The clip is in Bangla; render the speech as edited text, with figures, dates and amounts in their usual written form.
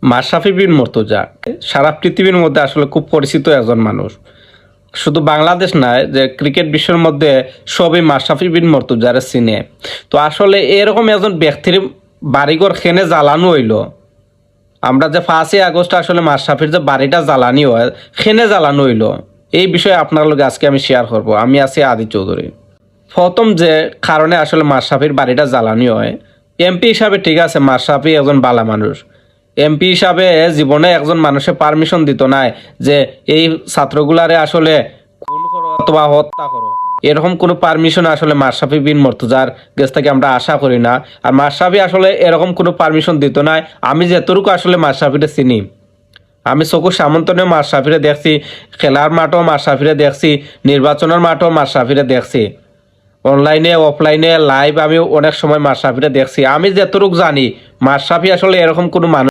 মাশরাফি বিন মুর্তজা সারা পৃথিবীর মধ্যে আসলে খুব পরিচিত একজন মানুষ। শুধু বাংলাদেশ নয়, যে ক্রিকেট বিশ্বের মধ্যে সবই মাশরাফি বিন মুর্তজারে চিনে। তো আসলে এরকম একজন ব্যক্তির বাড়িঘর খেনে জ্বালানো হইল। আমরা যে 5 আগস্ট আসলে মাশরাফির যে বাড়িটা জ্বালানি হয়, খেনে জ্বালানো হইল, এই বিষয়ে আপনার লগে আজকে আমি শেয়ার করব। আমি আছি আদি চৌধুরী। প্রথম যে কারণে আসলে মাশরাফির বাড়িটা জ্বালানি হয়, এমপি হিসাবে ঠিক আছে, মাশরাফি একজন বালা মানুষ। এমপি হিসাবে জীবনে একজন মানুষের পারমিশন দিত নাই যে এই ছাত্রগুলারে আসলে খুন করো অথবা হত্যা করো, এরকম কোনো পারমিশন আসলে মাশরাফি বিন মুর্তজার কাছ থেকে আমরা আশা করি না। আর মাশরাফি আসলে এরকম কোনো পারমিশন দিত না। আমি যতটুকু আসলে মাশরাফিরে চিনি, আমি চকুর সামন্তনেও মাশরাফিরে দেখছি, খেলার মাঠও মাশরাফিরে দেখছি, নির্বাচনের মাঠও মাশরাফিরে দেখছি, অনলাইনে অফলাইনে লাইভ আমি অনেক সময় মাশরাফিরে দেখছি। আমি যতটুকু জানি মাশরাফি আসলে এরকম কোনো মানুষ